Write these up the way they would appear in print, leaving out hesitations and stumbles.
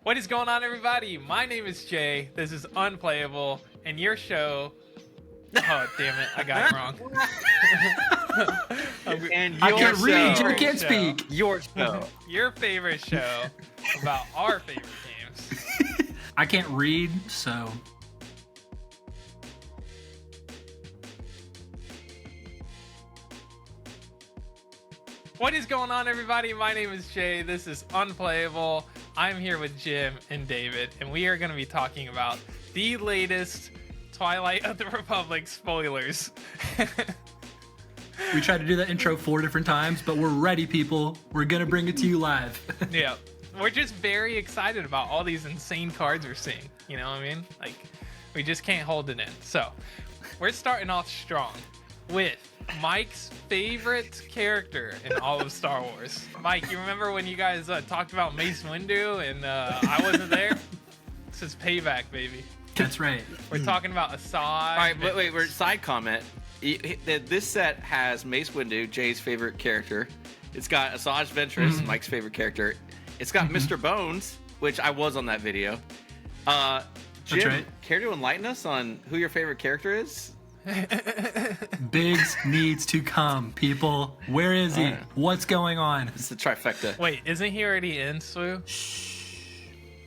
What is going on, everybody? My name is Jay. This is Unplayable, and your show... Oh, damn it. I got it wrong. And I your can't read. show. You can't speak. Your show. Your favorite show about our favorite games. I can't read, so... What is going on, everybody? My name is Jay. This is Unplayable. I'm here with Jim and David, and we are going to be talking about the latest Twilight of the Republic spoilers. We tried to do that intro 4 different times, but we're ready, people. We're going to bring it to you live. Yeah. We're just very excited about all these insane cards we're seeing. You know what I mean? Like, we just can't hold it in. So, we're starting off strong with Mike's favorite character in all of Star Wars. Mike, you remember when you guys talked about Mace Windu and I wasn't there? This is payback, baby. That's right. We're talking about Assange. All right, wait. We're side comment. This set has Mace Windu, Jay's favorite character. It's got Assange Ventress, Mike's favorite character. It's got Mr. Bones, which I was on that video. Jim, right. care to enlighten us on who your favorite character is? Biggs needs to come, people. Where is he? What's going on? It's the trifecta. Wait, isn't he already in, Swoo?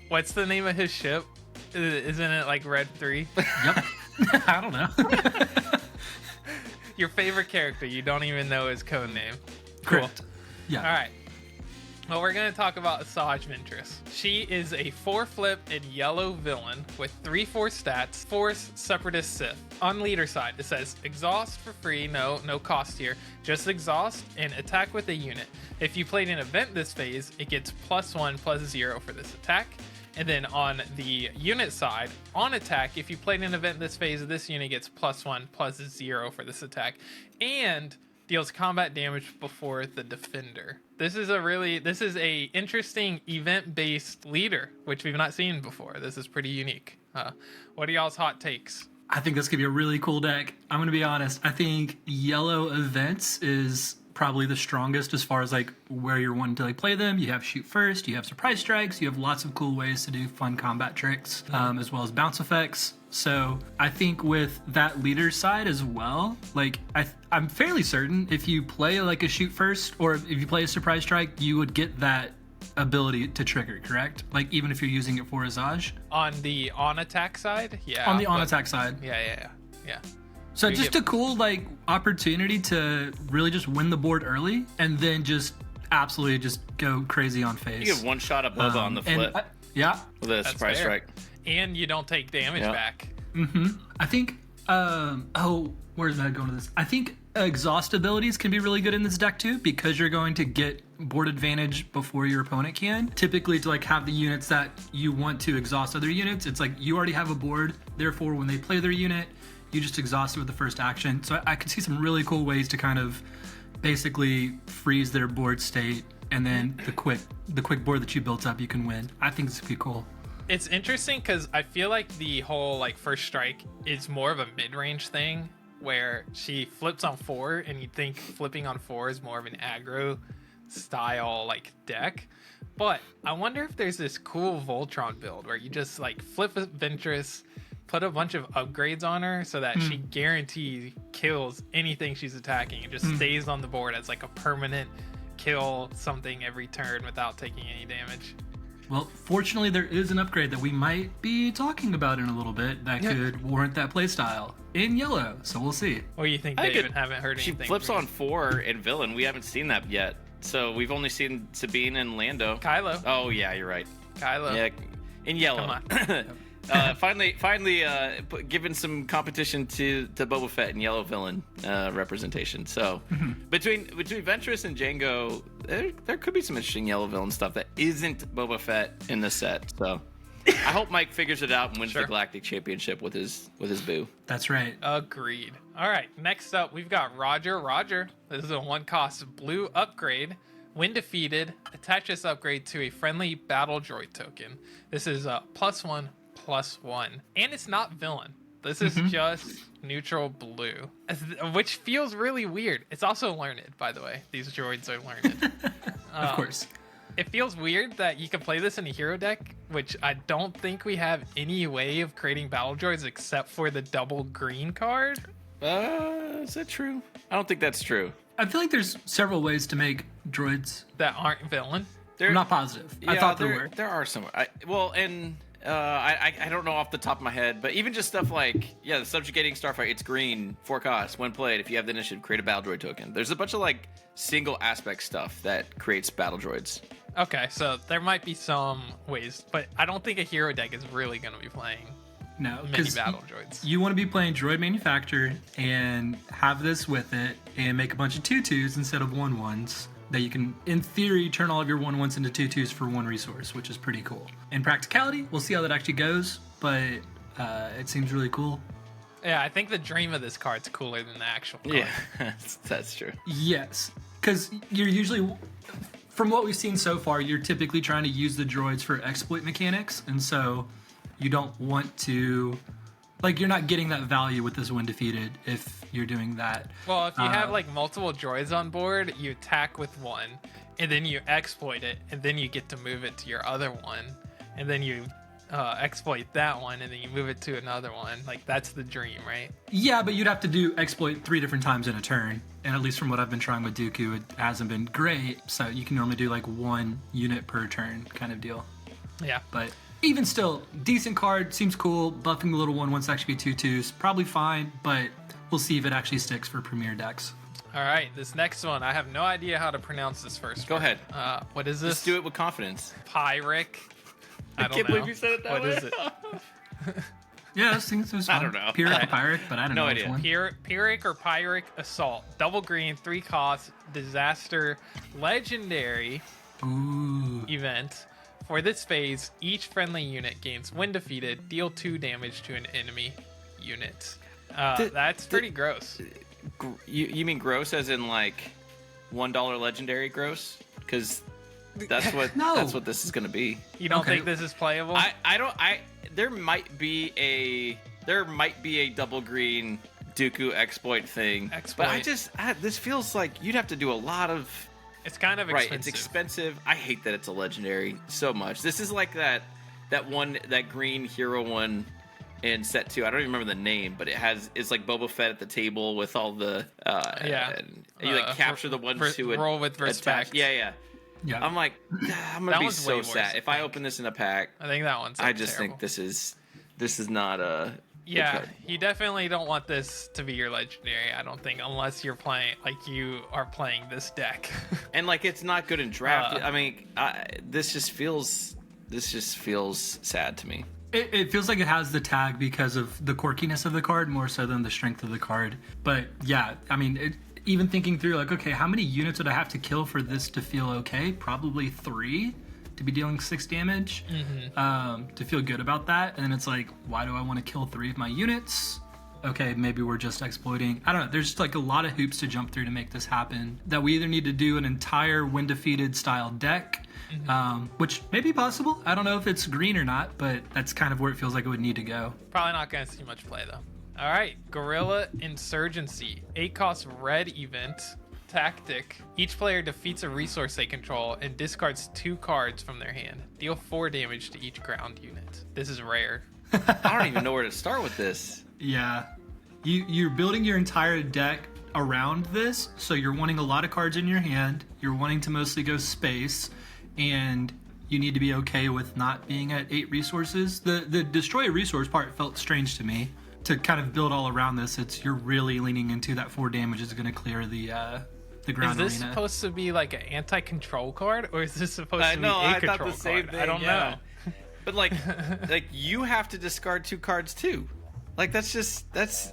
What's the name of his ship? Isn't it like Red 3? Yep. I don't know. Your favorite character, you don't even know his code name. Correct. Yeah. All right. Well, we're going to talk about Assange Ventress. She is a 4-flip and yellow villain with 3/4 stats, Force Separatist Sith. On leader side, it says exhaust for free, no cost here. Just exhaust and attack with a unit. If you played an event this phase, it gets +1/+0 for this attack. And then on the unit side, on attack, if you played an event this phase, this unit gets +1/+0 for this attack. And deals combat damage before the defender. This is a interesting event-based leader, which we've not seen before. This is pretty unique. What are y'all's hot takes? I think this could be a really cool deck. I'm going to be honest. I think yellow events is probably the strongest as far as like where you're wanting to like play them. You have shoot first, you have surprise strikes, you have lots of cool ways to do fun combat tricks, as well as bounce effects. So I think with that leader side as well, like I'm fairly certain if you play like a shoot first or if you play a surprise strike, you would get that ability to trigger, correct? Like even if you're using it for Asajj? On the on-attack side? Yeah. On the on-attack side. Yeah. So just a cool like opportunity to really just win the board early and then just absolutely just go crazy on face. You get one shot of Boba on the flip. Yeah. With a surprise strike. And you don't take damage back. I think, where's that going to this? I think exhaust abilities can be really good in this deck too, because you're going to get board advantage before your opponent can. Typically to like have the units that you want to exhaust other units, it's like you already have a board, therefore when they play their unit, you just exhaust it with the first action. So I could see some really cool ways to kind of basically freeze their board state, and then the quick board that you built up, you can win. I think this would be cool. It's interesting because I feel like the whole like first strike is more of a mid-range thing where she flips on 4 and you'd think flipping on 4 is more of an aggro style like deck. But I wonder if there's this cool Voltron build where you just like flip a Ventress, put a bunch of upgrades on her so that she guaranteed kills anything she's attacking and just stays on the board as like a permanent kill something every turn without taking any damage. Well, fortunately, there is an upgrade that we might be talking about in a little bit that could warrant that playstyle in yellow. So we'll see. What do you think, David? Haven't heard anything. She flips on 4 in villain. We haven't seen that yet. So we've only seen Sabine and Lando. Kylo. Oh yeah, you're right. Kylo. Yeah, in yellow. Come on. Finally, giving some competition to Boba Fett and yellow villain representation. So between Ventress and Jango, there could be some interesting yellow villain stuff that isn't Boba Fett in the set. So I hope Mike figures it out and wins the Galactic Championship with his boo. That's right. Agreed. All right, next up we've got Roger. This is a 1-cost blue upgrade. When defeated, attach this upgrade to a friendly battle droid token. This is a +1/+1, and it's not villain. This is just neutral blue, which feels really weird. It's also learned, by the way. These droids are learned. Of course. It feels weird that you can play this in a hero deck which I don't think we have any way of creating battle droids except for the double green card. Is that true? I don't think that's true. I feel like there's several ways to make droids That aren't villain. I'm not positive. I thought there were. There are some. I don't know off the top of my head, but even just stuff like, the subjugating starfighter, it's green, 4 costs. When played, if you have the initiative, create a battle droid token. There's a bunch of like single aspect stuff that creates battle droids. Okay, so there might be some ways, but I don't think a hero deck is really going to be playing No, many because battle droids. you want to be playing droid manufacturer and have this with it and make a bunch of 2/2s instead of 1/1s that you can, in theory, turn all of your 1/1s into 2/2s for 1 resource, which is pretty cool. In practicality, we'll see how that actually goes, but it seems really cool. Yeah, I think the dream of this card's cooler than the actual card. Yeah, that's true. Yes, because you're usually, from what we've seen so far, you're typically trying to use the droids for exploit mechanics, and so you don't want to, like, you're not getting that value with this when defeated if you're doing that. Well, if you have like multiple droids on board, you attack with one, and then you exploit it, and then you get to move it to your other one, and then you exploit that one, and then you move it to another one. Like, that's the dream, right? Yeah, but you'd have to do exploit 3 different times in a turn, and at least from what I've been trying with Dooku, it hasn't been great, so you can normally do like 1 unit per turn kind of deal. Yeah. But even still, decent card, seems cool. Buffing the little 1/1s to actually be 2/2s, probably fine, but we'll see if it actually sticks for premier decks. All right, this next one, I have no idea how to pronounce this first. Go ahead. What is this? Just do it with confidence. Pyke. I don't can't know. believe you said it that What way. is it? Yeah, this thing's fun. I don't know. Pyrrhic or Pyric, but I don't No know idea. which one. Pyric or Pyric Assault. Double green, 3 costs, disaster, legendary Ooh. event. For this phase, each friendly unit gains when defeated, deal 2 damage to an enemy unit. That's pretty gross. You mean gross as in like $1 legendary gross? Because that's what No. that's what this is going to be. You don't Okay. think this is playable? There might be a double green Dooku exploit thing. Exploit. But this feels like you'd have to do a lot of. It's kind of Right, expensive. it's expensive. I hate that it's a legendary so much. This is like that green hero one in set 2. I don't even remember the name, but it's like Boba Fett at the table with all the and you like capture the ones who would roll with respect. attack. Yeah. Yeah. I'm like, I'm That gonna be one's way so worse, sad I if I think. open this in a pack. I think that one's I just terrible. think this is not a Yeah, card. you definitely don't want this to be your legendary. I don't think, unless you're playing like you are playing this deck. And like it's not good in draft. I mean, this just feels sad to me. It feels like it has the tag because of the quirkiness of the card more so than the strength of the card. But yeah, I mean, even thinking through like, okay, how many units would I have to kill for this to feel okay? Probably 3 to be dealing 6 damage to feel good about that. And then it's like, why do I want to kill 3 of my units? Okay, maybe we're just exploiting. I don't know. There's just like a lot of hoops to jump through to make this happen. That we either need to do an entire when defeated style deck, which may be possible. I don't know if it's green or not, but that's kind of where it feels like it would need to go. Probably not going to see much play though. All right, Guerrilla Insurgency, 8 cost red event. Tactic. Each player defeats a resource they control and discards 2 cards from their hand. Deal 4 damage to each ground unit. This is rare. I don't even know where to start with this. Yeah. You're building your entire deck around this, so you're wanting a lot of cards in your hand. You're wanting to mostly go space, and you need to be okay with not being at 8 resources. The destroy a resource part felt strange to me. To kind of build all around this, you're really leaning into that 4 damage is going to clear the ground Is this arena. supposed to be like an anti-control card, or is this supposed to be No, a I control thought the same card? thing. I don't yeah. know. But like you have to discard 2 cards too. Like that's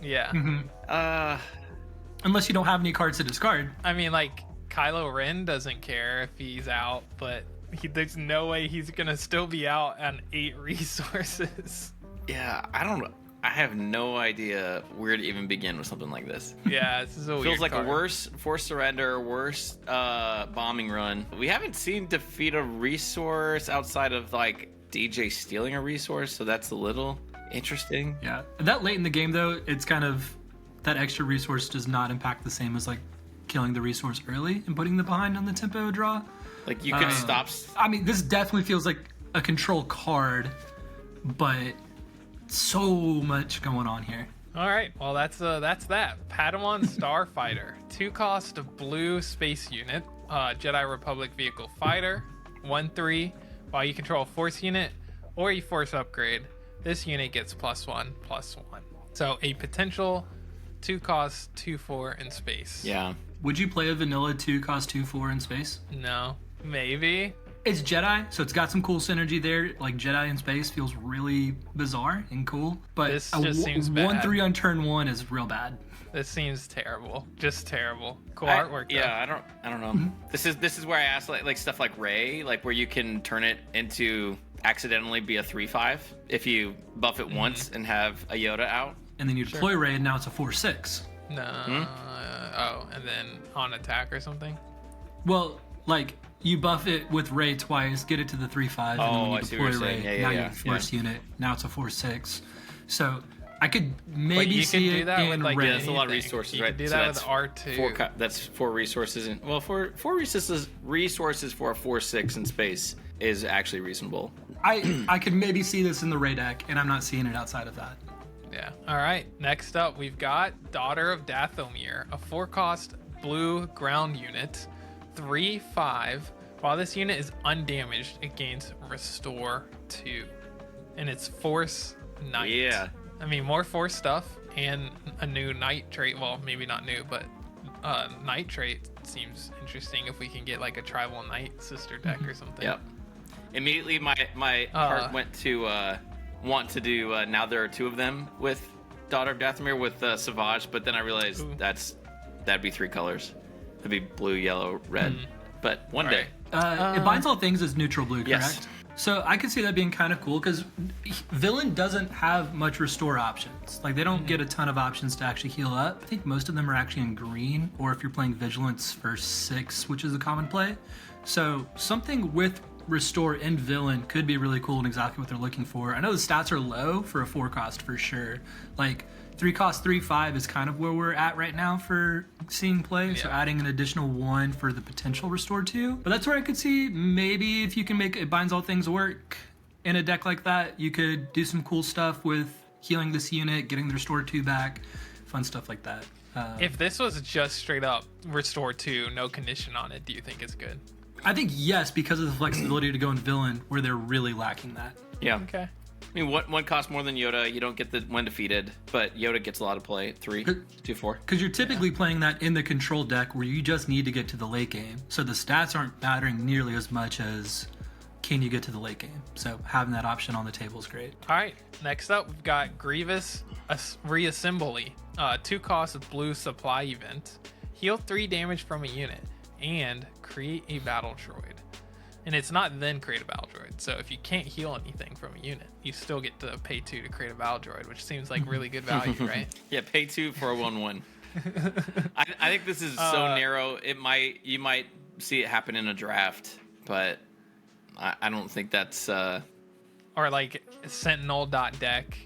Yeah. Unless you don't have any cards to discard. I mean, like, Kylo Ren doesn't care if he's out, but there's no way he's going to still be out on 8 resources. yeah. I don't know. I have no idea where to even begin with something like this. Yeah, this is a weird Feels like card. a worse forced surrender, worse bombing run. We haven't seen defeat a resource outside of like DJ stealing a resource, so that's a little interesting. Yeah. That late in the game, though, it's kind of that extra resource does not impact the same as like killing the resource early and putting the behind on the tempo draw. Like you could stop. I mean, this definitely feels like a control card, but so much going on here. All right, well that's that. Padawan Starfighter, 2-cost blue space unit, Jedi Republic vehicle fighter, 1/3. While you control a force unit or you force upgrade, this unit gets +1/+1. So a potential 2-cost 2/4 in space. Yeah. Would you play a vanilla 2-cost 2/4 in space? No, maybe. It's Jedi, so it's got some cool synergy there. Like Jedi in space feels really bizarre and cool, but This just seems bad. 1/3 on turn 1 is real bad. This seems terrible. Just terrible. Cool I artwork. Though. I don't know. This is where I asked like stuff like Rey, like where you can turn it into accidentally be a 3/5 if you buff it once and have a Yoda out. And then you deploy Rey, and now it's a 4/6. No. And then on attack or something. Well, like you buff it with Rey twice, get it to the 3/5, and then when I you see what deploy you're Rey, saying. now you have a force unit. Now it's a 4/6. So I could maybe But you see can do it that in with, like, Rey. Yeah, that's a lot of anything. resources, You right? can do So that with that's R2. That's 4 resources, and well, four resources for a 4/6 in space is actually reasonable. I could maybe see this in the Rey deck, and I'm not seeing it outside of that. Yeah. All right. Next up, we've got Daughter of Dathomir, a 4-cost blue ground unit, 3/5. While this unit is undamaged, it gains Restore 2, and it's Force Knight. Yeah. I mean, more Force stuff and a new Knight trait. Well, maybe not new, but Knight trait seems interesting if we can get like a Tribal Knight sister deck or something. Yep. Immediately, my heart went to want to do. Now there are 2 of them with Daughter of Dathomir with Savage, but then I realized that'd be 3 colors. That'd be blue, yellow, red. But one day. It binds all things as neutral blue, correct? Yes. So I could see that being kind of cool because villain doesn't have much restore options. Like they don't get a ton of options to actually heal up. I think most of them are actually in green, or if you're playing Vigilance for 6, which is a common play. So something with restore in villain could be really cool and exactly what they're looking for. I know the stats are low for a 4-cost for sure. Like 3-cost 3/5 is kind of where we're at right now for seeing play. So adding an additional 1 for the potential restore 2. But that's where I could see maybe if you can make it binds all things work in a deck like that, you could do some cool stuff with healing this unit, getting the restore 2 back, fun stuff like that. If this was just straight up Restore 2, no condition on it, do you think it's good? I think yes, because of the flexibility to go in villain where they're really lacking that. Yeah. Okay. I mean, one costs more than Yoda. You don't get the when defeated, but Yoda gets a lot of play. 3, 2, 4. Because you're typically playing that in the control deck where you just need to get to the late game. So the stats aren't mattering nearly as much as can you get to the late game. So having that option on the table is great. All right. Next up, we've got Grievous Reassembly, 2-cost blue supply event. Heal 3 damage from a unit and create a battle droid. And it's not then create a battle droid. So if you can't heal anything from a unit, you still get to pay 2 to create a battle droid, which seems like really good value, right? Yeah, pay 2 for a 1/1. I think this is so narrow. You might see it happen in a draft, but I don't think that's. Or like Sentinel deck,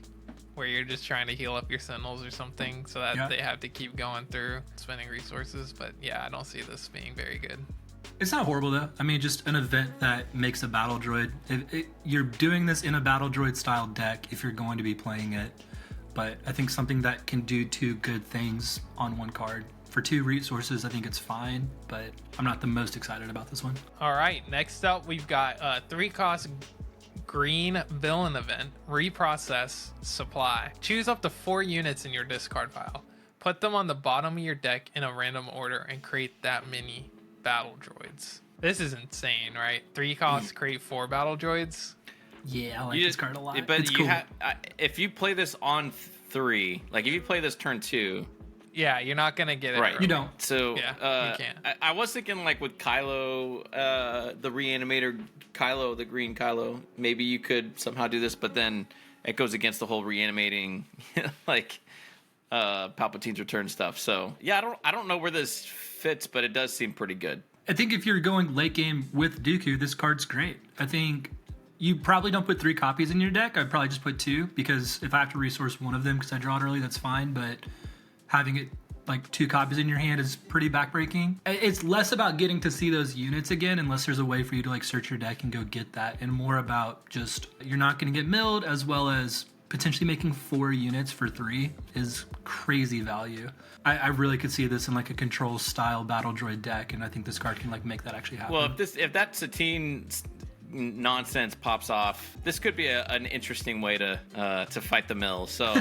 where you're just trying to heal up your Sentinels or something, so that they have to keep going through spending resources. But yeah, I don't see this being very good. It's not horrible though. I mean, just an event that makes a battle droid. You're doing this in a battle droid style deck if you're going to be playing it. But I think something that can do 2 good things on 1 card. For 2 resources, I think it's fine, but I'm not the most excited about this one. All right, next up, we've got 3-cost green villain event, Reprocess supply. Choose up to 4 units in your discard pile. Put them on the bottom of your deck in a random order and create that many battle droids. This is insane, right? 3 costs create 4 battle droids. Yeah, I like this card a lot. But it's cool. If you play this on 3, like if you play this turn 2, yeah, you're not gonna get it. right? Early. You don't. So yeah, you can't. I was thinking like with Kylo, the Reanimator Kylo, the green Kylo, maybe you could somehow do this, but then it goes against the whole reanimating, like Palpatine's return stuff. So yeah, I don't know where this fits, but it does seem pretty good. I think if you're going late game with Dooku, this card's great. I think you probably don't put 3 copies in your deck. I'd probably just put 2 because if I have to resource one of them because I draw it early, that's fine. But having it like 2 copies in your hand is pretty backbreaking. It's less about getting to see those units again, unless there's a way for you to like search your deck and go get that, and more about just you're not going to get milled, as well as potentially making 4 units for 3 is crazy value. I really could see this in like a control style battle droid deck, and I think this card can like make that actually happen. Well, if that Satine nonsense pops off, this could be an interesting way to fight the mill. So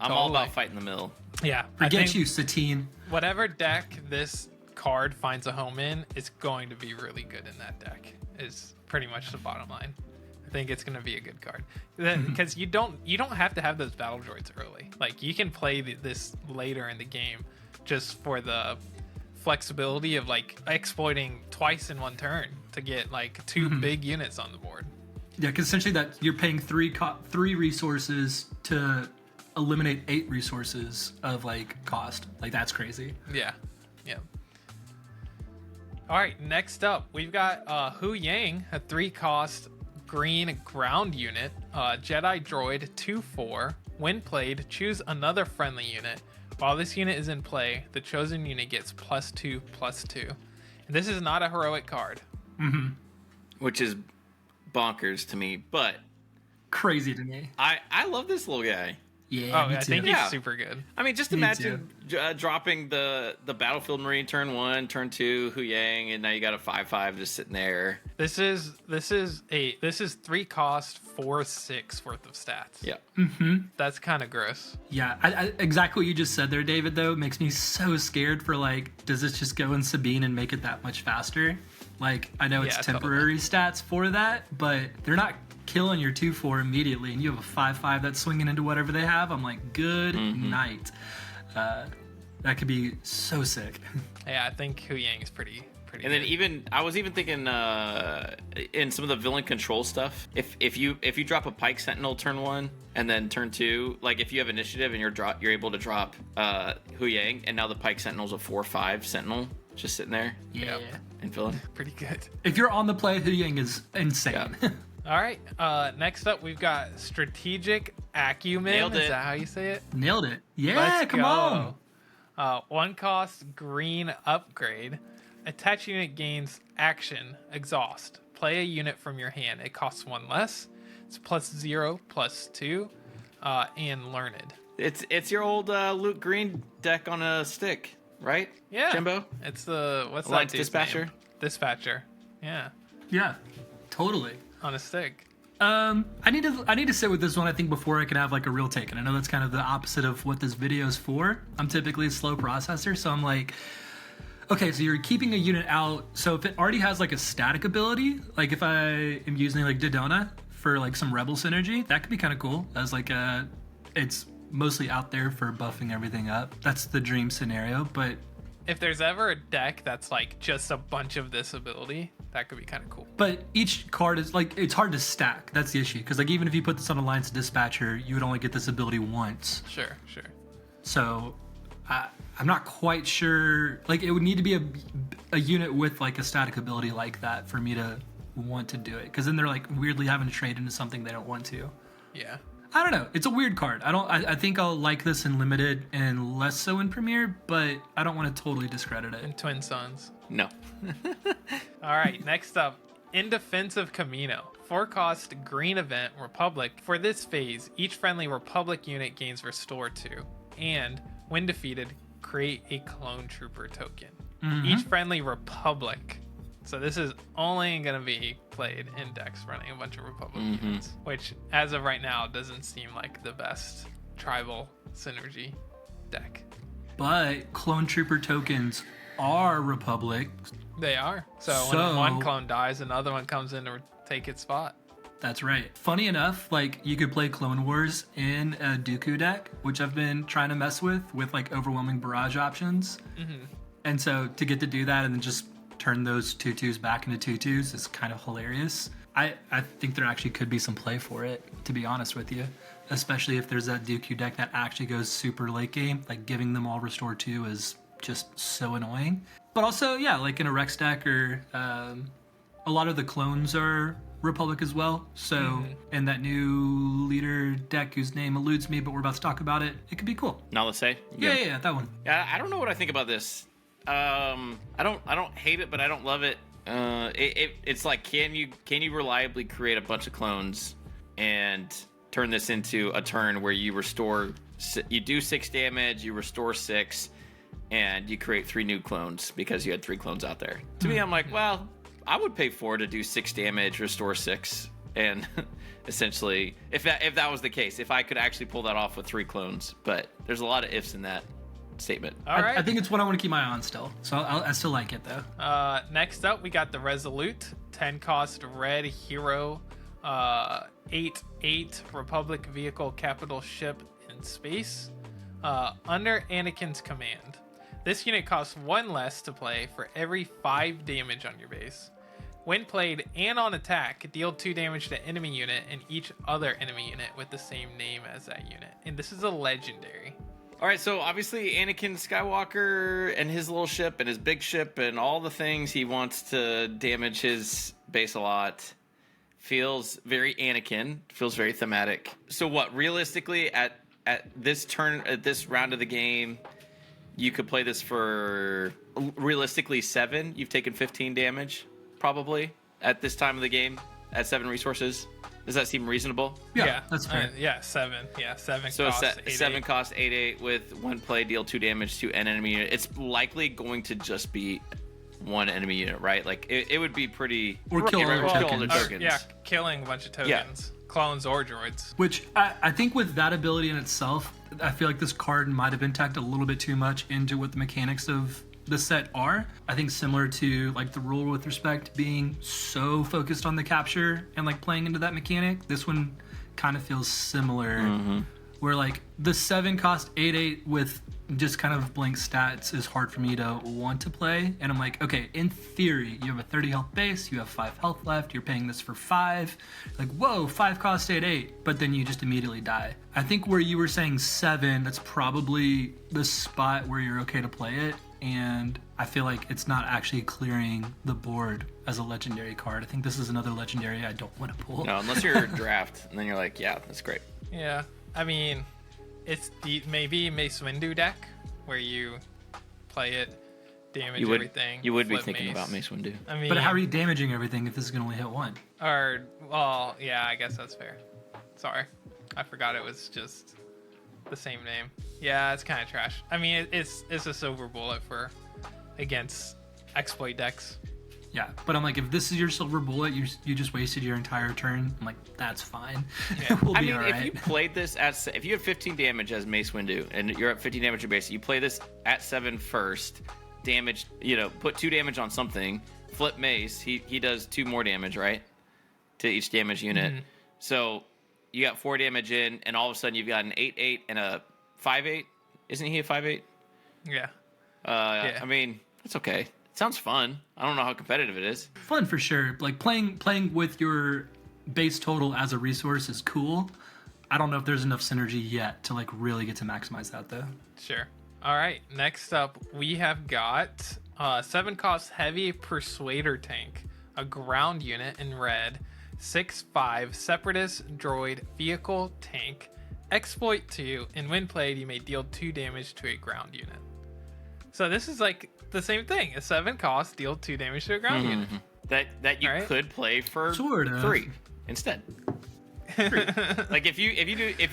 I'm all about fighting the mill. Yeah, Forget you, Satine. Whatever deck this card finds a home in is going to be really good in that deck. Is pretty much the bottom line. I think it's going to be a good card because you don't have to have those battle droids early. Like you can play this later in the game just for the flexibility of like exploiting twice in one turn to get like 2 big units on the board. Yeah, because essentially that you're paying 3 resources to eliminate 8 resources of like cost. Like that's crazy. Yeah. All right, next up we've got Hu Yang, a 3-cost green ground unit, Jedi droid 2/4. When played, choose another friendly unit. While this unit is in play, the chosen unit gets +2/+2. And this is not a heroic card. Which is bonkers to me, but Crazy to me. I love this little guy. Yeah, me I too. think he's super good. I mean, just imagine dropping the Battlefield Marine turn 1, turn 2, Hu Yang, and now you got a 5/5 just sitting there. This is 3 cost 4/6 worth of stats. Yeah. That's kind of gross. Yeah, I exactly what you just said there, David, though, makes me so scared for, like, does this just go in Sabine and make it that much faster? Like, I know it's temporary stats for that, but they're not killing your 2/4 immediately, and you have a 5/5 that's swinging into whatever they have. I'm like, good night. That could be so sick. Yeah, I think Hu Yang is pretty And then I was even thinking in some of the villain control stuff, if you drop a Pyke Sentinel turn 1 and then turn 2, like if you have initiative and you're able to drop Hu Yang, and now the Pyke Sentinel's a 4/5 Sentinel just sitting there. Yeah. And filling. pretty good. If you're on the play, Hu Yang is insane. Yeah. All right, next up we've got Strategic Acumen. Nailed it. Is that how you say it? Nailed it. Yeah, Let's come go. on. 1 cost green upgrade. Attach unit gains action, exhaust. Play a unit from your hand. It costs 1 less. It's +0/+2, and learned. It's your old Luke Green deck on a stick, right? Yeah. Jimbo? It's the what's Alliance that dude's Dispatcher? name? Dispatcher. Yeah. Yeah, totally. On a stick. I need to sit with this one, I think, before I can have like a real take. And I know that's kind of the opposite of what this video is for. I'm typically a slow processor, so I'm like, okay, so you're keeping a unit out. So if it already has like a static ability, like if I am using like Dodona for like some rebel synergy, that could be kind of cool. As like it's mostly out there for buffing everything up. That's the dream scenario. But If there's ever a deck that's like just a bunch of this ability, that could be kind of cool. But each card is like, it's hard to stack. That's the issue. Because like even if you put this on Alliance Dispatcher, you would only get this ability once. Sure. So I'm not quite sure. Like it would need to be a unit with like a static ability like that for me to want to do it. Because then they're like weirdly having to trade into something they don't want to. Yeah. I don't know. It's a weird card. I think I'll like this in Limited and less so in Premier, but I don't want to totally discredit it. And Twin Suns. No. All right, next up, In Defense of Camino. 4-cost green event, Republic. For this phase, each friendly Republic unit gains Restore 2. And, when defeated, create a Clone Trooper token. Each friendly Republic. So this is only going to be played in decks running a bunch of Republic units. Which, as of right now, doesn't seem like the best tribal synergy deck. But Clone Trooper tokens are Republic. They are. So when one clone dies, another one comes in to take its spot. That's right. Funny enough, like you could play Clone Wars in a Dooku deck, which I've been trying to mess with like overwhelming barrage options. And so to get to do that and then just turn those 2/2s back into 2/2s is kind of hilarious. I think there actually could be some play for it, to be honest with you. Especially if there's that Dooku deck that actually goes super late game. Like giving them all Restore 2 is just so annoying. But also, yeah, like in a Rex deck or a lot of the clones are Republic as well. So in that new leader deck whose name eludes me, but we're about to talk about it, it could be cool. Nalase? Yeah, that one. Yeah, I don't know what I think about this. I don't hate it, but I don't love it. It's like, can you reliably create a bunch of clones and turn this into a turn where you do 6 damage, you restore 6, and you create 3 new clones because you had 3 clones out there. To me, I'm like, well, I would pay 4 to do 6 damage, restore 6, and essentially, if that was the case, if I could actually pull that off with 3 clones. But there's a lot of ifs in that statement. All right. I think it's what I want to keep my eye on still. So I still like it though. Next up, we got the Resolute, 10 cost red hero, 8/8 Republic vehicle capital ship in space, under Anakin's command. This unit costs 1 less to play for every 5 damage on your base. When played and on attack, deal 2 damage to enemy unit and each other enemy unit with the same name as that unit. And this is a legendary. All right, so obviously Anakin Skywalker and his little ship and his big ship and all the things he wants to damage his base a lot feels very Anakin, feels very thematic. So what, realistically, at this turn, at this round of the game, you could play this for realistically 7. You've taken 15 damage, probably, at this time of the game, at 7 resources. Does that seem reasonable? Yeah, that's fair. 7. Yeah, 7 so cost 7 8/8. cost 8/8 with 1 play, deal 2 damage to an enemy unit. It's likely going to just be 1 enemy unit, right? Like it would be pretty. Or kill all their tokens. Yeah, killing a bunch of tokens, clones or droids. Which I think with that ability in itself, I feel like this card might have been tacked a little bit too much into what the mechanics of the set are. I think similar to like the rule with respect being so focused on the capture and like playing into that mechanic, this one kind of feels similar. Where like the 7 cost 8/8 with just kind of blank stats is hard for me to want to play. And I'm like, okay, in theory, you have a 30 health base, you have 5 health left, you're paying this for 5. Like, whoa, 5 cost 8/8, but then you just immediately die. I think where you were saying 7, that's probably the spot where you're okay to play it. And I feel like it's not actually clearing the board as a legendary card. I think this is another legendary I don't want to pull. No, unless you're a draft, and then you're like, yeah, that's great. Yeah, I mean, it's maybe Mace Windu deck where you play it, damage everything. You would be flip thinking Mace. about Mace Windu. I mean, But how are you damaging everything if this is going to only hit 1? Well, yeah, I guess that's fair. Sorry, I forgot it was just the same name. Yeah, it's kind of trash. I mean, it's a silver bullet for against exploit decks. Yeah, but I'm like, if this is your silver bullet, you just wasted your entire turn. I'm like, that's fine. Yeah. We'll I be mean, all if right. you played this if you have 15 damage as Mace Windu and you're at 15 damage your base, you play this at 7 first, damage, put 2 damage on something, flip Mace, he does 2 more damage, right? To each damage unit. So you got 4 damage in, and all of a sudden you've got an 8/8 and a 5/8. Isn't he a 5/8? Yeah. Yeah. I mean, it's okay. It sounds fun. I don't know how competitive it is. Fun for sure. Like playing with your base total as a resource is cool. I don't know if there's enough synergy yet to like really get to maximize that though. Sure. All right. Next up, we have got 7 cost heavy persuader tank, a ground unit in red, 6/5 separatist droid vehicle tank, exploit 2, and when played, you may deal 2 damage to a ground unit. So this is like the same thing. A 7 cost, deal 2 damage to a ground unit. That you could play for Sort of. 3 instead. 3. Like if you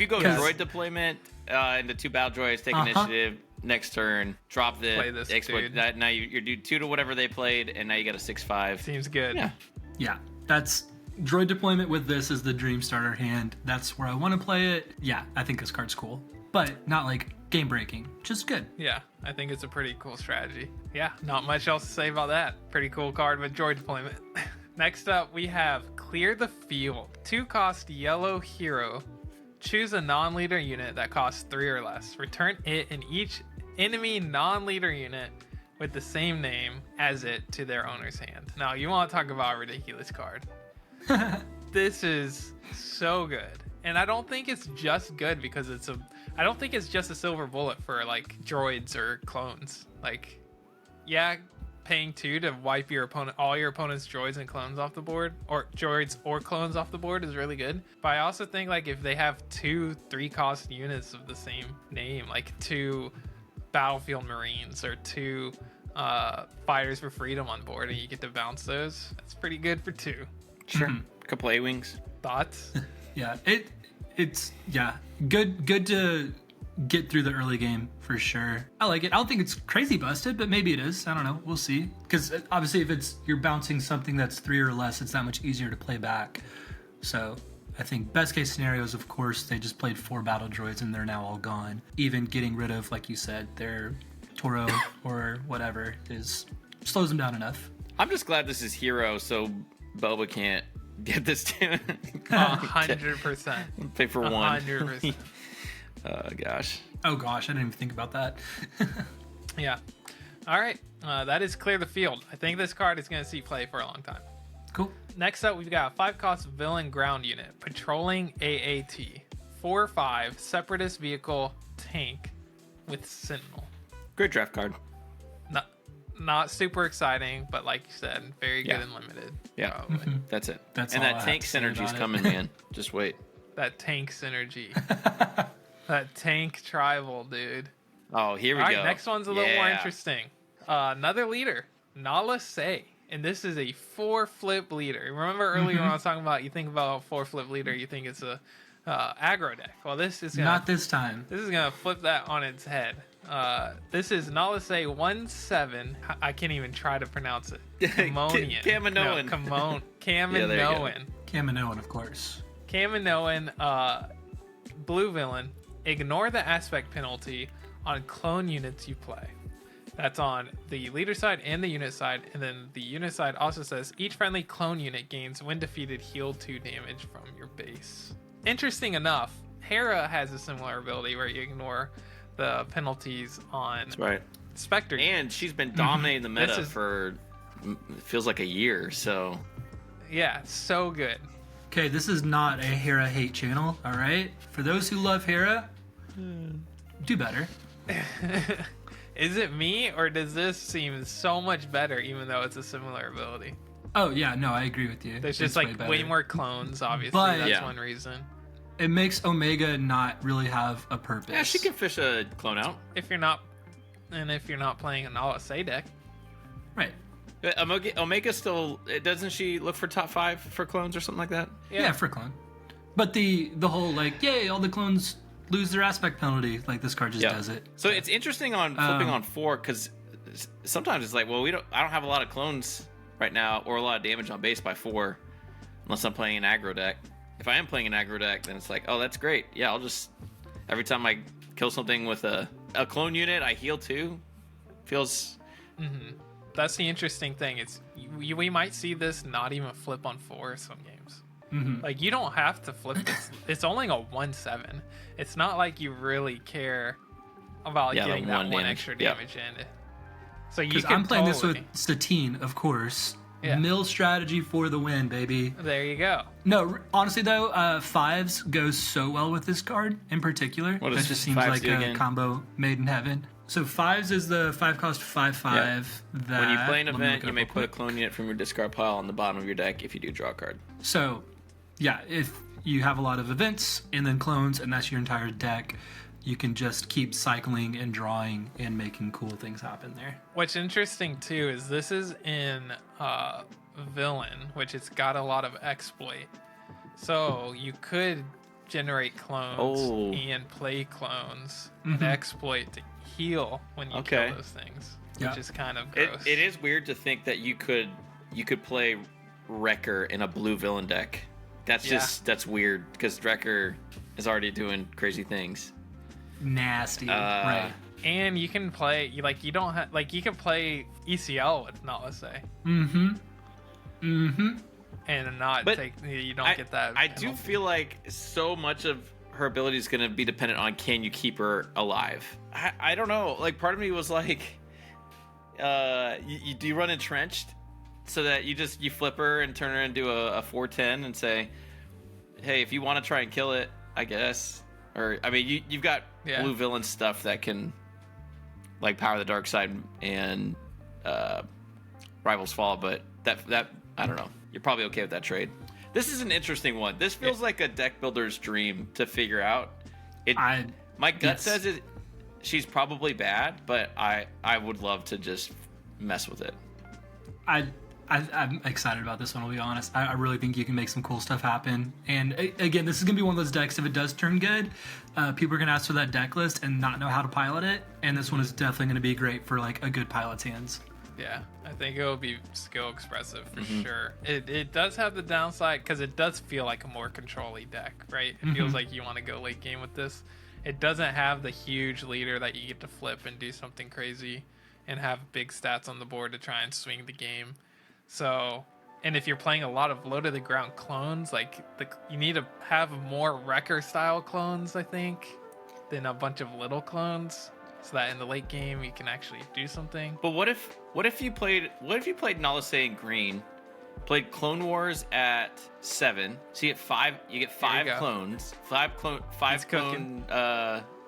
go droid deployment into 2 battle droids, take initiative next turn, drop the Play this exploit. dude. That now you do 2 to whatever they played, and now you got a 6/5. Seems good. Yeah. Yeah, that's droid deployment with this is the dream starter hand. That's where I want to play it. Yeah, I think this card's cool, but not like game breaking. Just good. Yeah, I think it's a pretty cool strategy. Yeah, not much else to say about that. Pretty cool card with droid deployment. Next up, we have Clear the Field. 2 cost yellow hero. Choose a non-leader unit that costs 3 or less. Return it and each enemy non-leader unit with the same name as it to their owner's hand. Now, you want to talk about a ridiculous card. This is so good. And I don't think it's just good because I don't think it's just a silver bullet for like droids or clones. Like, yeah, paying 2 to wipe all your opponent's droids and clones off the board, or droids or clones off the board, is really good. But I also think like if they have 2 3-cost units of the same name, like 2 Battlefield Marines or 2 Fighters for Freedom on board, and you get to bounce those, that's pretty good for 2. Sure. A couple A-wings. Thoughts? Yeah, it's good to get through the early game for sure. I like it. I don't think it's crazy busted, but maybe it is. I don't know. We'll see. Because obviously, if you're bouncing something that's 3 or less, it's that much easier to play back. So I think best case scenarios, of course, they just played 4 battle droids and they're now all gone. Even getting rid of, like you said, their Toro or whatever slows them down enough. I'm just glad this is Hero, so Boba can't get this to 100%. pay for 1. 100%. Gosh. Oh gosh, I didn't even think about that. Yeah. All right. That is Clear the Field. I think this card is going to see play for a long time. Cool. Next up, we've got a 5-cost villain ground unit, patrolling AAT, 4/5 separatist vehicle tank with Sentinel. Great draft card. Not super exciting, but like you said, very good and limited. Yeah, probably. That's it. That's and all that I tank have to say synergy's about it. coming, man. Just wait. That tank synergy. That tank tribal, dude. Oh, here we All go. right, next one's a little more interesting. Another leader, Nala Se. And this is a 4-flip leader. Remember earlier when I was talking about, you think about a 4-flip leader, you think it's a aggro deck. Well, this is Not this time. This is gonna flip that on its head. This is Nala Se 1/7. I can't even try to pronounce it. Caminoan. Caminoan. No, Caminoan. Caminoan, of course. Caminoan, blue villain. Ignore the aspect penalty on clone units you play. That's on the leader side and the unit side. And then the unit side also says each friendly clone unit gains when defeated heal 2 damage from your base. Interesting enough, Hera has a similar ability where you ignore the penalties on That's right. Spectre. And she's been dominating the meta for it feels like a year, so yeah, so good. Okay, this is not a Hera hate channel, all right? For those who love Hera, do better. Is it me, or does this seem so much better even though it's a similar ability? Oh, yeah, no, I agree with you. There's just It's like way way better. more clones, obviously. But- That's Yeah. one reason. It makes Omega not really have a purpose. yeah, she can fish a clone out. If you're not playing an Nala Se deck. Right. But Omega still doesn't she look for top 5 for clones or something like that? Yeah, for clone. But the whole, like, yay, all the clones lose their aspect penalty. Like, this card just does it. So it's interesting on flipping on 4 because sometimes it's like, well, I don't have a lot of clones right now or a lot of damage on base by 4 unless I'm playing an aggro deck. If I am playing an aggro deck, then it's like, oh, that's great. Yeah, I'll just every time I kill something with a clone unit, I heal 2. Feels. That's the interesting thing. We might see this not even flip on 4 some games. Like, you don't have to flip this. It's only a 1/7. It's not like you really care about getting that one extra damage in. So you Because can I'm playing this totally- with Satine, of course. Yeah. Mill strategy for the win, baby. There you go. No, honestly though, 5s goes so well with this card in particular. What That does just seems 5s like do a again? combo made in heaven. So 5s is the 5-cost 5/5. That When you play an let me event, look it you up may real put a quick. clone unit from your discard pile on the bottom of your deck if you do draw a card. So, yeah, if you have a lot of events and then clones, and that's your entire deck, you can just keep cycling and drawing and making cool things happen there. What's interesting too is this is in villain, which it's got a lot of exploit. So you could generate clones and play clones and exploit to heal when you kill those things, which is kind of gross. It is weird to think that you could play Wrecker in a blue villain deck. That's weird because Wrecker is already doing crazy things. Nasty, right? And you can play you don't have you can play ECL with Nala Se. And not But take you don't get that. I do penalty. feel like so much of her ability is going to be dependent on can you keep her alive. I don't know. Like part of me was like, you do run entrenched so that you flip her and turn her into a 4/10 and say, hey, if you want to try and kill it, I guess. Or I mean, you've got blue villain stuff that can like power the dark side and Rivals Fall, but that I don't know. You're probably okay with that trade. This is an interesting one. This feels like a deck builder's dream to figure out. My gut says it. She's probably bad, but I would love to just mess with it. I'm excited about this one, I'll be honest. I really think you can make some cool stuff happen. And again, this is going to be one of those decks, if it does turn good, people are going to ask for that deck list and not know how to pilot it. And this one is definitely going to be great for like a good pilot's hands. Yeah, I think it will be skill expressive for sure. It does have the downside because it does feel like a more control-y deck, right? It feels like you want to go late game with this. It doesn't have the huge leader that you get to flip and do something crazy and have big stats on the board to try and swing the game. So, and if you're playing a lot of low to the ground clones, like you need to have more Wrecker style clones, I think, than a bunch of little clones, so that in the late game you can actually do something. But what if you played Nalase in green, played Clone Wars at 7, so you get 5 clones, five clone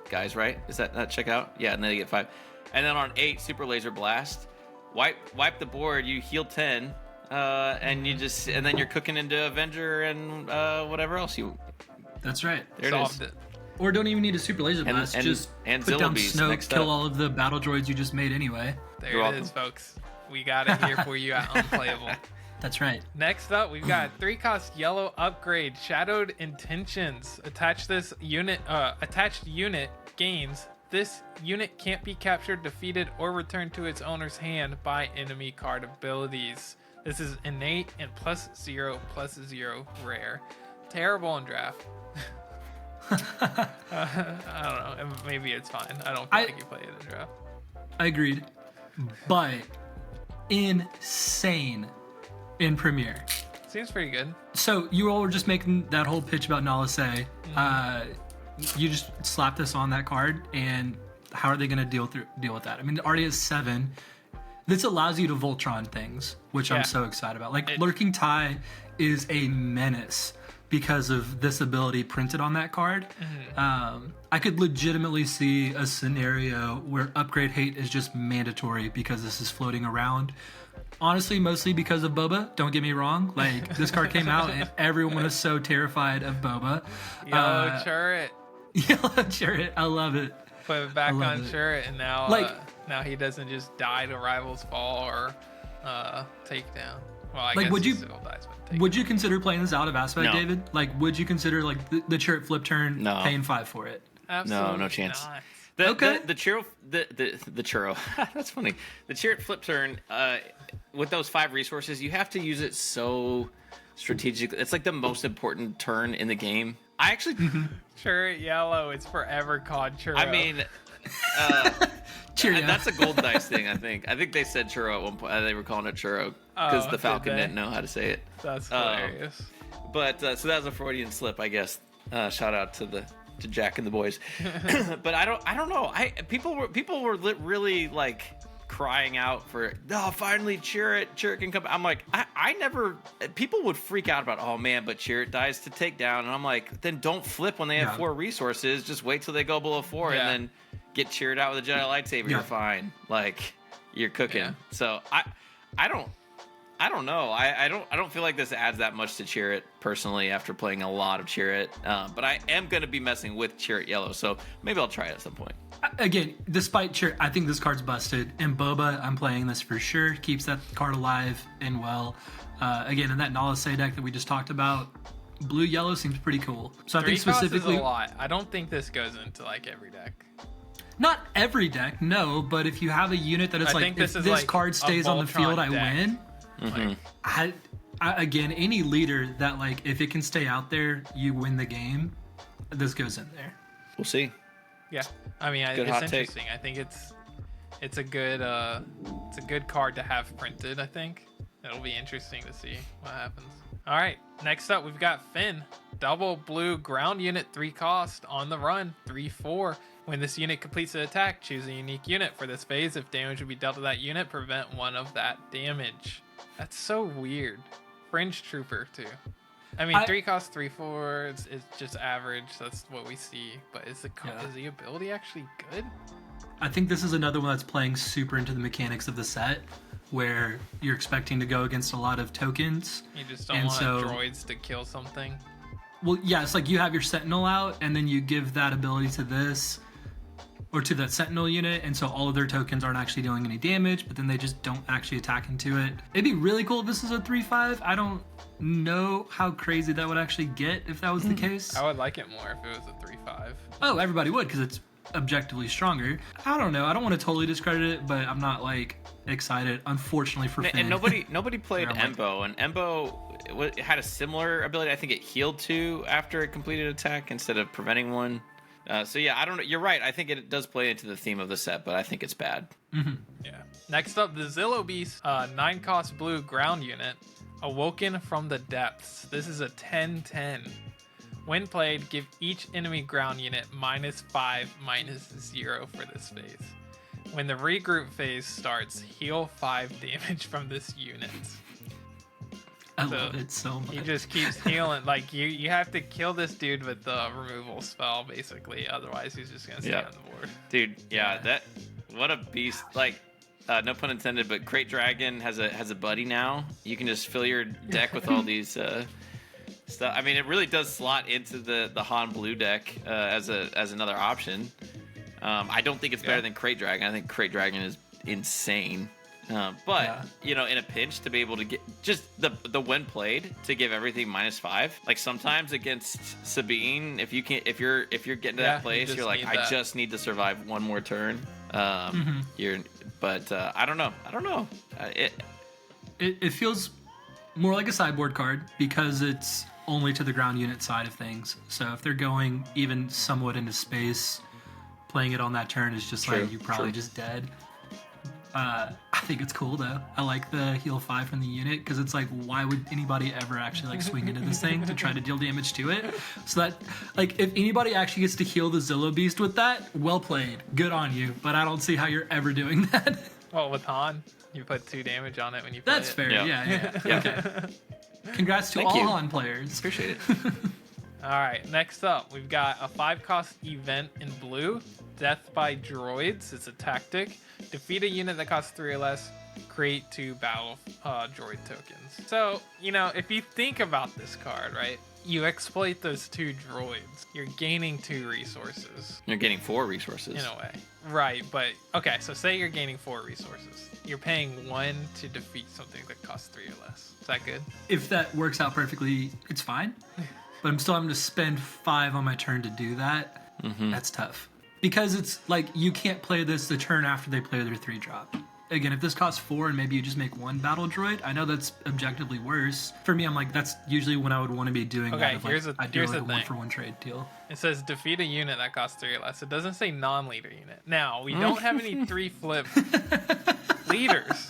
guys, right? Is that check out? Yeah, and then you get 5. And then on 8, Super Laser Blast, wipe the board, you heal 10, and then you're cooking into Avenger and whatever else you. That's right. There Solved it is. it. Or don't even need a Super Laser Blast. Just put down Snoke, kill all of the battle droids you just made anyway. There it is, folks. We got it here for you at Unplayable. That's right. Next up, we've got 3-cost yellow upgrade, Shadowed Intentions. Attached unit gains. This unit can't be captured, defeated, or returned to its owner's hand by enemy card abilities. This is innate and +0/+0 rare. Terrible in draft. I don't know. Maybe it's fine. I don't feel like you play it in draft. Agreed. But insane in Premiere. Seems pretty good. So you all were just making that whole pitch about Nalase. You just slap this on that card, and how are they going to deal with that? I mean, it already has 7. This allows you to Voltron things, which I'm so excited about. Like, Lurking Tie is a menace because of this ability printed on that card. I could legitimately see a scenario where Upgrade Hate is just mandatory because this is floating around. Honestly, mostly because of Boba. Don't get me wrong. Like, this card came out and everyone was so terrified of Boba. Yellow Turret. Yellow Turret. I love it. Put it back on Turret, and now now he doesn't just die to Rivals Fall or Takedown. Well, I guess he still dies, but would you consider playing this out of Aspect, No. David? Like, would you consider like the Turret flip turn, paying 5 for it? Absolutely no chance. not. The churro. That's funny. The Chariot flip turn, with those 5 resources, you have to use it so strategically. It's like the most important turn in the game. I actually Turret yellow. It's forever called Churro. I mean, that's a gold dice thing. I think they said churro at one point. They were calling it churro because the Falcon didn't know how to say it. That's hilarious. But so that was a Freudian slip, I guess. Shout out to Jack and the boys. But I don't know. People were really like crying out for, finally Chariot can come. I'm like, I never. People would freak out about, oh man, but Chariot dies to take down, and I'm like, then don't flip when they have 4 resources. Just wait till they go below 4, and then get cheered out with a Jedi lightsaber. You're fine. Like, you're cooking. Yeah. So I don't know. I don't feel like this adds that much to Chariot personally after playing a lot of Chariot. But I am going to be messing with Chariot Yellow, so maybe I'll try it at some point. Again, despite Chariot, I think this card's busted. And Boba, I'm playing this for sure. Keeps that card alive and well. Again, in that Nalase deck that we just talked about, blue-yellow seems pretty cool. So I think specifically... is a lot. I don't think this goes into like every deck. Not every deck, no. But if you have a unit that is like, if this card stays on the field, I win. Mm-hmm. I again, any leader that like, if it can stay out there, you win the game. This goes in there. We'll see. Yeah, I mean, it's interesting. I think it's a good card to have printed. I think it'll be interesting to see what happens. All right, next up we've got Finn, double blue ground unit, 3 cost on the run, 3/4. When this unit completes an attack, choose a unique unit for this phase. If damage would be dealt to that unit, prevent 1 of that damage. That's so weird. Fringe Trooper too. I mean, 3 cost, 3/4. It's just average. That's what we see. But is the ability actually good? I think this is another one that's playing super into the mechanics of the set. where you're expecting to go against a lot of tokens. You just don't want droids to kill something. Well, yeah, it's like you have your Sentinel out, and then you give that ability to this, or to that Sentinel unit, and so all of their tokens aren't actually dealing any damage, but then they just don't actually attack into it. It'd be really cool if this is a 3/5. I don't know how crazy that would actually get if that was the case. I would like it more if it was a 3/5. Oh, everybody would, because it's objectively stronger. I don't know. I don't want to totally discredit it, but I'm not like excited, unfortunately, for Finn. And nobody played Embo, and Embo had a similar ability. I think it healed 2 after it completed an attack instead of preventing 1. So yeah, I don't know. You're right. I think it does play into the theme of the set, but I think it's bad. Yeah. Next up, the Zillo Beast, 9-cost blue ground unit, Awoken from the Depths. This is a 10/10. When played, give each enemy ground unit -5/-0 for this phase. When the regroup phase starts, heal 5 damage from this unit. I love it so much. He just keeps healing. Like you have to kill this dude with the removal spell, basically. Otherwise, he's just gonna stay on the board. Dude, that what a beast! Like, no pun intended, but Crate Dragon has a buddy now. You can just fill your deck with all these stuff. I mean, it really does slot into the Han Blue deck as another option. I don't think it's better than Crate Dragon. I think Crate Dragon is insane. But in a pinch, to be able to get just the when played to give everything -5. Like sometimes against Sabine, if you're getting to that place, you're like, I just need to survive one more turn. I don't know. It feels more like a sideboard card because it's only to the ground unit side of things. So if they're going even somewhat into space, playing it on that turn is just like you're probably just dead. I think it's cool though. I like the heal 5 from the unit because it's like, why would anybody ever actually like swing into this thing to try to deal damage to it? So that, like, if anybody actually gets to heal the Zillo Beast with that, well played, good on you. But I don't see how you're ever doing that. Well, with Han, you put 2 damage on it when you play That's it. fair. Yeah. Okay. Congrats to all Han players. Appreciate it. All right, next up, we've got a 5-cost event in blue, Death by Droids. It's a tactic. Defeat a unit that costs 3 or less, create 2 battle droid tokens. So, if you think about this card, right, you exploit those 2 droids, you're gaining 2 resources. You're getting 4 resources. In a way. Right, but, okay, so say you're gaining 4 resources. You're paying 1 to defeat something that costs 3 or less. Is that good? If that works out perfectly, it's fine. But I'm still having to spend 5 on my turn to do that. That's tough. Because it's like, you can't play this the turn after they play their 3-drop. Again, if this costs 4 and maybe you just make 1 battle droid, I know that's objectively worse. For me, I'm like, that's usually when I would want to be doing that. Here's I do like a thing. 1-for-1 trade deal. It says defeat a unit that costs 3 or less. It doesn't say non-leader unit. Now, we don't have any 3-flip leaders.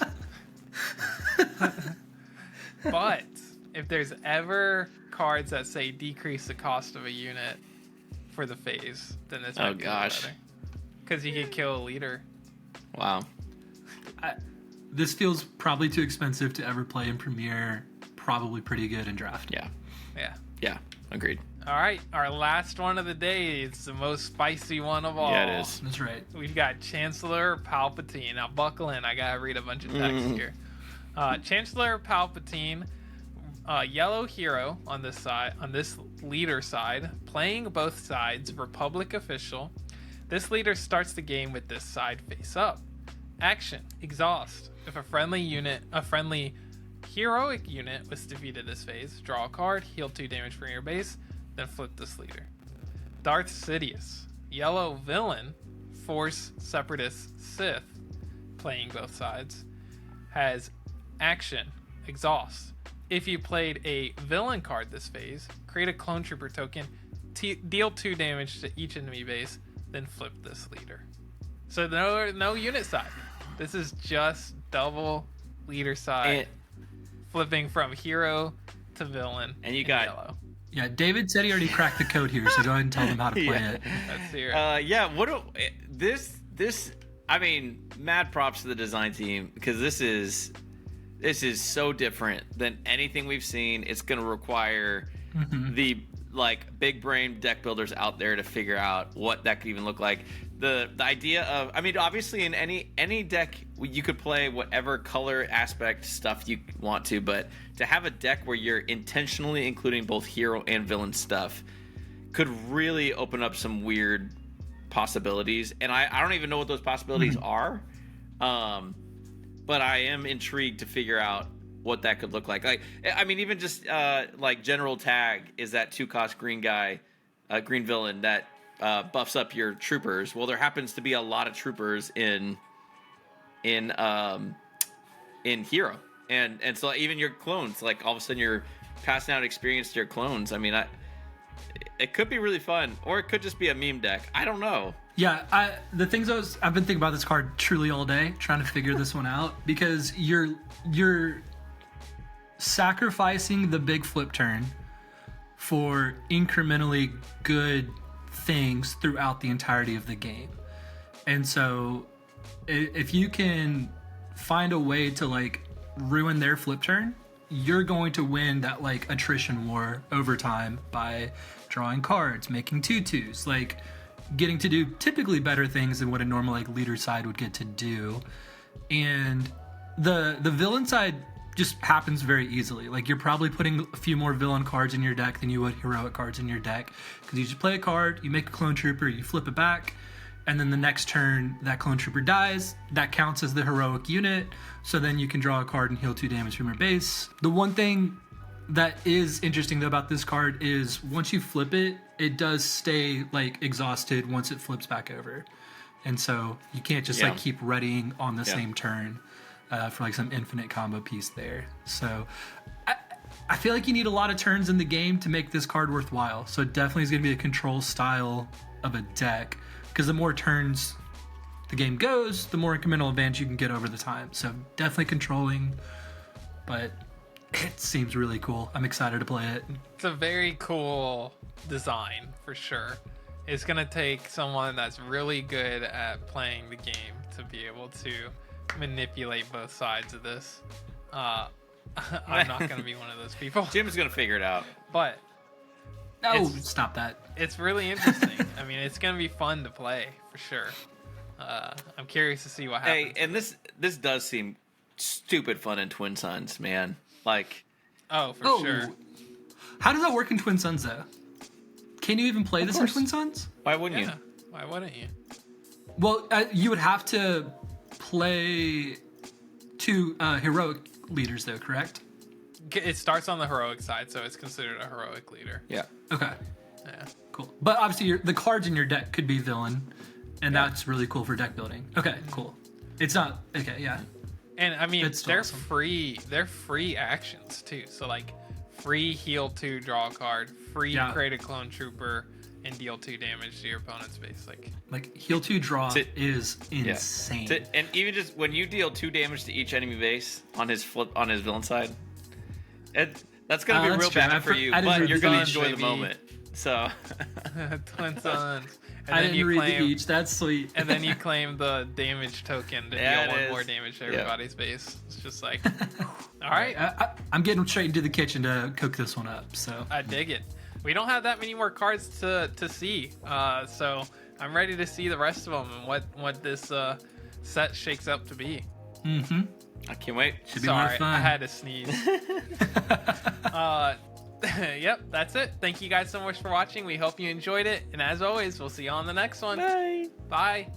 But if there's ever cards that say decrease the cost of a unit for the phase, then this might be better. Because you can kill a leader. Wow. This feels probably too expensive to ever play in Premiere. Probably pretty good in Draft. Yeah. Agreed. All right, our last one of the day. It's the most spicy one of all. Yeah, it is. That's right. We've got Chancellor Palpatine. Now, buckle in. I gotta read a bunch of text here. Chancellor Palpatine, yellow hero on this side, on this leader side, playing both sides, Republic official. This leader starts the game with this side face up. Action: exhaust. If a friendly heroic unit was defeated this phase, draw a card, heal 2 damage from your base, then flip this leader. Darth Sidious, yellow villain, Force Separatist Sith, playing both sides, has action: exhaust. If you played a villain card this phase, create a clone trooper token, deal 2 damage to each enemy base, then flip this leader. So no unit side. This is just double leader side, flipping from hero to villain. And you got yellow. Yeah, David said he already cracked the code here, so go ahead and tell them how to play it. Let's hear it. This I mean, mad props to the design team, because this is so different than anything we've seen. It's going to require the like big brain deck builders out there to figure out what that could even look like. The idea of, I mean, obviously in any deck you could play whatever color aspect stuff you want to, but to have a deck where you're intentionally including both hero and villain stuff could really open up some weird possibilities. And I don't even know what those possibilities are, but I am intrigued to figure out what that could look like. Like, I mean, even just like General Tag is that 2-cost green guy, green villain that buffs up your troopers. Well, there happens to be a lot of troopers in Hero, and so even your clones, like all of a sudden you're passing out experience to your clones. I mean, it could be really fun, or it could just be a meme deck. I don't know. Yeah, the things I've been thinking about this card truly all day, trying to figure this one out, because you're sacrificing the big flip turn for incrementally good things throughout the entirety of the game. And so if you can find a way to like ruin their flip turn, you're going to win that like attrition war over time by drawing cards, making 2/2s, like getting to do typically better things than what a normal like leader side would get to do. And the villain side just happens very easily. Like you're probably putting a few more villain cards in your deck than you would heroic cards in your deck, because you just play a card, you make a clone trooper, you flip it back, and then the next turn that clone trooper dies, that counts as the heroic unit, so then you can draw a card and heal 2 damage from your base. The one thing that is interesting though about this card is once you flip it, it does stay like exhausted once it flips back over, and so you can't just like keep readying on the same turn for like some infinite combo piece there. So I feel like you need a lot of turns in the game to make this card worthwhile. So it definitely is going to be a control style of a deck, because the more turns the game goes, the more incremental advantage you can get over the time. So definitely controlling, but it seems really cool. I'm excited to play it. It's a very cool design for sure. It's going to take someone that's really good at playing the game to be able to manipulate both sides of this. I'm not going to be one of those people. Jim's going to figure it out. But no, stop that. It's really interesting. I mean, it's going to be fun to play for sure. I'm curious to see what happens. Hey, and this does seem stupid fun in Twin Suns, man. Like, for sure. How does that work in Twin Suns though? Can you even play this in Twin Suns? Why wouldn't you? Why wouldn't you? Well, you would have to play 2 heroic leaders though, correct? It starts on the heroic side, so it's considered a heroic leader. Yeah. Okay. Yeah. Cool. But obviously the cards in your deck could be villain, and that's really cool for deck building. Okay, cool. It's not okay, yeah. And I mean, they're awesome. free. They're free actions too. So like, free heal 2, draw a card. Free create a clone trooper and deal 2 damage to your opponent's base. Like heal 2 draw is insane. And even just when you deal 2 damage to each enemy base on his villain side, that's gonna be real bad for you. But you're gonna enjoy the moment. So Twin Suns. And I then didn't read the beach. That's sweet. And then you claim the damage token to deal 1 more damage to everybody's base. It's just like, all right. I'm getting straight into the kitchen to cook this one up. So I dig it. We don't have that many more cards to see, so I'm ready to see the rest of them and what this set shakes up to be. Mm-hmm. I can't wait. Should be a lot of fun. I had to sneeze. Yep, that's it. Thank you guys so much for watching. We hope you enjoyed it, and as always, we'll see you on the next one. Bye. Bye.